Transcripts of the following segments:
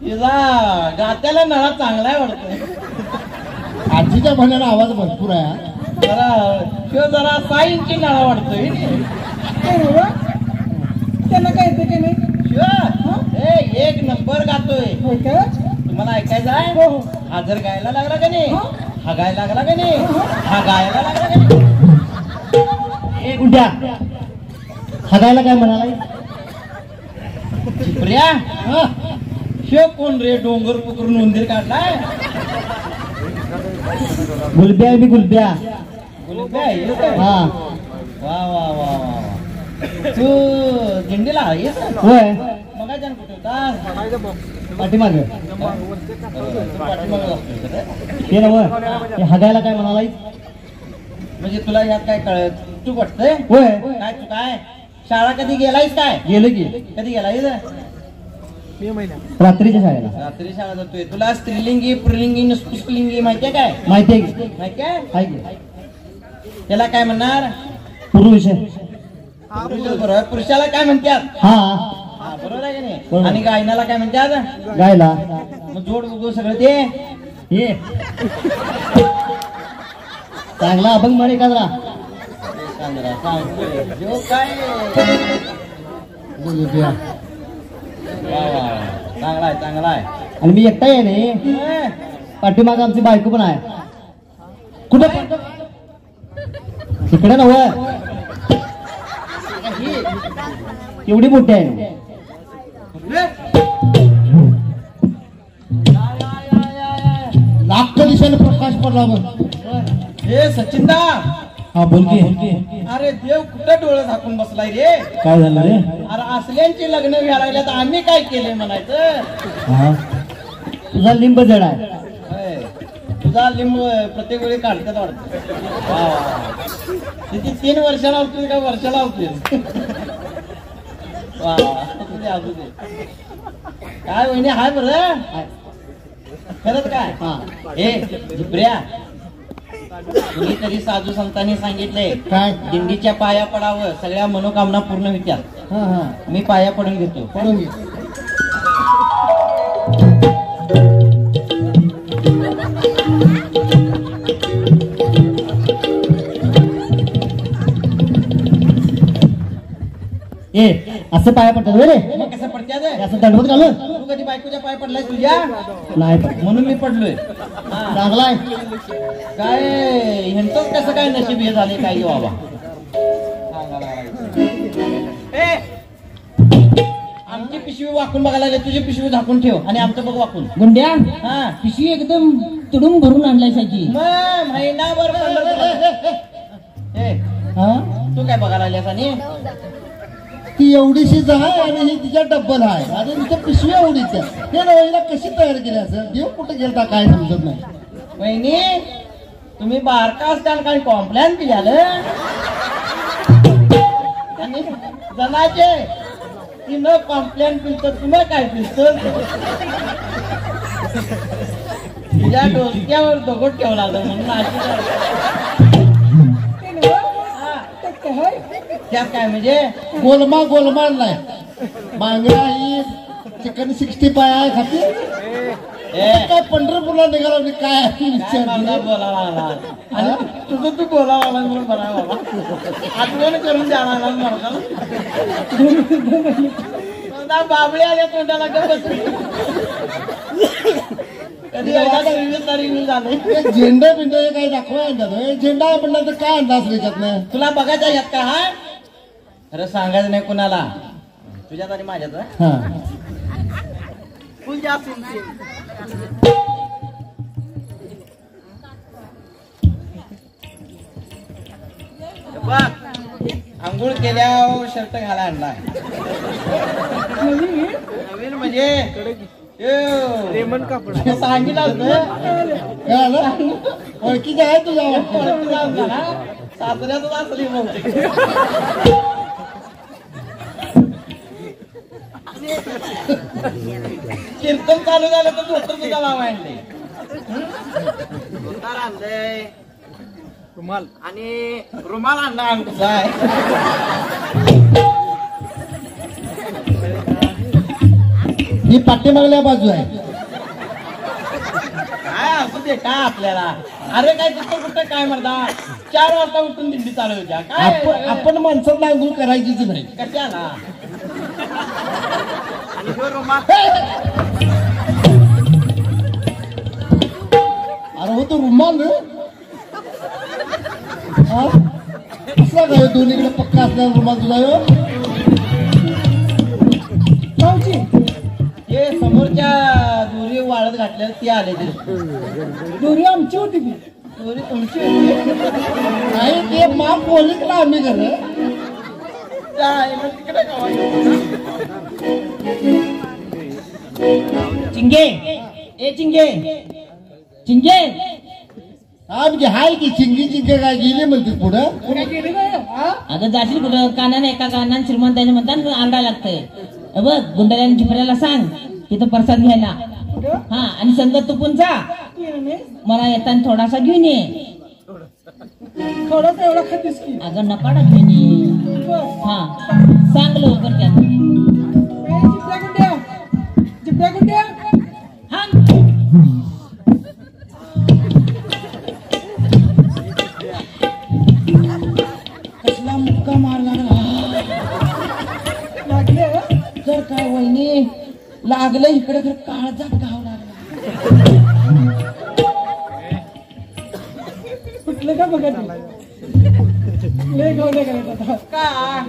तिला गात्याला नळा चांगला आहे वाटतं. आजीच्या भाण्याला आवाज भरपूर आहे. जरा 6 इंची नळा वाटतोय. त्यांना काय येते की नाही? एक नंबर गातोय. तुम्हाला ऐकायचं आहे? हा जर गायला लागला का नाही, हा गायला लागला का नाही, हा गायला लागला का नाही. एक उद्या हगायला काय म्हणाला? चिपऱ्या शिव कोण रे? डोंगर पुकरून उंदीर काढलाय. गुलब्या आहे मी गुलब्या. गुलब्या आहे? हा वा वा वा वा. तू दिंडीला आहेस? होय. मग काय कुठे होतास? पाठीमाग पाठीमागे असतो ते नव हगायला काय म्हणाला? म्हणजे तुला यात काय कळत? तू वाटतंय होय. काय तू काय शाळा कधी गेलायस? काय गेलं की कधी गेलायस? रात्रीच्या शाळेला. रात्री शाळा जातोय. तुला स्त्रीलिंगी पुल्लिंगी नपुंसकलिंगी माहितीये काय? माहितीये माहितीये? की त्याला काय म्हणणार? पुरुष. बरोबर. पुरुषाला काय म्हणतात? हा बरोबर आहे की नाही? आणि गायनाला काय म्हणतात? गायला. मग जोड उगो सगळं ते ये चांगला अभंग म्हणे का जरा. काय चांगला आहे चांगला आहे. आणि मी एकटा आहे नाही, पाठीमाग आमची बायको पण आहे. कुठं तिकडे नव एवढी मोठी आहे. नागपूर दिशेने प्रकाश पडला मग. हे सचिनदा. हा बोल की. अरे देव कुठं डोळे झाकून बसलाय रे? काय झालं रे? अरे असल्यांची लग्न व्हायला तर आम्ही काय केले म्हणायचं. तुझा लिंब जड आहे. तुझा लिंब प्रत्येक वेळी काढतात वाटत. किती 3 वर्षाला होतील का वर्षाला होतील? असू दे. काय वहिनी हाय बरं खरंच काय? हे झिपऱ्या कुणीतरी साधू संतांनी सांगितलंय काय? दिंडीच्या पाया पडावं, सगळ्या मनोकामना पूर्ण होत्यात. मी पाया पडून घेतो. पडून घे. ए असं पाया पडतात रे? मग कसं पडत्यात? असं दंडवत घालून. तू कधी बायकोच्या पाया पडलाय तुझ्या? नाही पडत. म्हणून मी पडलोय. चांगलाय. काय ह्यांचंच कसं काय नशीब हे झाले काय बाबा. आमची पिशवी वाकून बघायला लागले, तुझी पिशवी झाकून ठेव आणि आमचं बघ वाकून. गुंड्या हा पिशवी एकदम तुडून भरून आणलाय साची. मग महिनाभर तू काय बघायला लागल्यास? आणि ती एवढीशीच आहे आणि ही तिच्या डब्बल आहे आणि तिच्या पिशवी एवढीच आहे. हे नवीला कशी तयार केली असं? देव कुठे गेलता काय समजत नाही. वहिनी तुम्ही बारका असताना काही कॉम्प्लेन बी झालं आणि जनाचे ती न कॉम्प्लेन पिलत तुम्ही काय पिलत? तुझ्या डोक्यावर दगड ठेवला म्हणून अशी त्यात काय म्हणजे गोलमाल नाही. बांगडा ही चिकन 65 आहे खाती. काय पंढरपूरला निघाला मी काय बोलावा लागला आणि तुझं तू बोलावा लागला म्हणून बरा बाबा आठवण करून द्यावा लागला मला. बाबळे आले तोंडाला कधी रिव्ह्यू झाले. झेंडा बिंडा काही दाखवाय झेंडा म्हणलं तर काय अंदाज त्याच्यात नाही. तुला बघायचा यात का? हा खरं सांगायचं नाही कुणाला, तुझ्यात आणि माझ्यात. आंघोळ केल्यावर शर्ट घाला आणला नवीन म्हणजे सांगितलं ओळखीचं आहे तुझ्या सासऱ्याच असली बहुतेक. कीर्तन चालू झालं तर धोतर सुद्धा नाव आणले. धोतर आणलंय रुमाल आणि रुमाल आणला आमचा आहे. ही पाठीमागल्या बाजू आहे. काय असू दे काय आपल्याला. अरे काय कुठं कुठं काय म्हणता 4 वाजता उठून दिंडी चालवायच्या काय आपण माणसाला आंघोळ करायचीच नाही. कशाला. अरे हो तो रुमाल कसला काय दोन्हीकडे पक्का असलेला रुमाल तुझा ह्यो? हे समोरच्या दोरी वाळत घातल्या ती आले ते. दोरी आमची होती ती. दोरी तुमची होती. नाही ते माप पोलिसला आम्ही घर काय मग तिकडे चिंगे ए चिंगे चिंगे आमची हाय की चिंगी चिंगे काय गेली म्हणते पुढं. काय केली काय हा? अगं जाशील कुठं कानाने एका कानाने श्रीमंताच्या म्हणतात आंडा लागतंय. बघ गुंडाला झिपऱ्याला सांग तिथं प्रसाद घ्यायला. कुठं? हाँ, हा आणि संगत तू पण जा. केलं नाही? मला येताना थोडासा घेऊन ये. थोडासा एवढा खातीस की. अगं नकाडा घेऊन ये. बरं. हा सांग लवकर त्यात. ए, चिपळ्या गुंड्या चिपळ्या गुंड्या हा कसला मुक्का मार लागला. लागले हं? तर काय वहिनी लागलं इकडे तर काळजात घाव लागला. कुठलं का बघत नाही. लय गावले करायचं आता. काय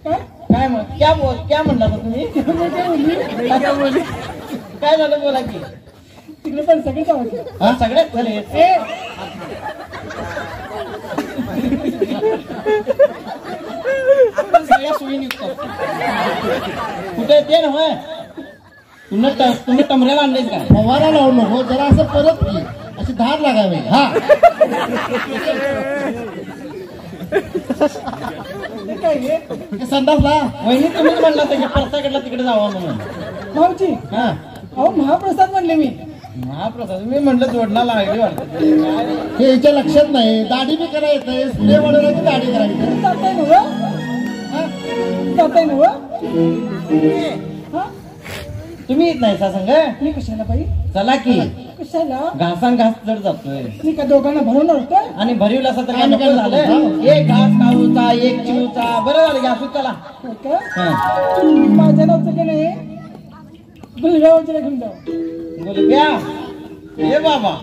काय काय मग क्या म्हणला होता तुम्ही. मी काय बोलली काय झालं बोला की. तिकडे पण सगळे जावायचे. हा? सगळ्यात झाले ए आपण सगळ्या सोयी निघतो. कुठे ते नव्हे तुम्ही टमऱ्याला आणलेच काय. फवारा लावू नको जरा असं परत की अशी धार लागावी. हा हे काय हे? ते संडासला वहिनी तुम्हीच म्हणला त्याच्या परसाकडला तिकडे जावा म्हणून. भाऊजी हा अहो महाप्रसाद म्हणले मी. महाप्रसाद मी म्हणलं जोडला लागली वाटत. हे याच्या लक्षात नाही. दाढी बी करा येत नाही. स्प्रे बनवला की दाढी करायची. जाताय नव्ह जाताय नव्ह हा तुम्ही येत नाही सा संग. मी कशाला बाई चला की कशाला घासान घास जड जातोय. मी का दोघांना भरवणार होतं. आणि भरीवला असं तर काय नको झालं. एक घास खाऊचा एक चिवचा बरं झालं की असू चला. हो का? हा माझ्या नावचं का नाही गुलगावच्या घेऊन जाऊ. बोल प्या हे बाबा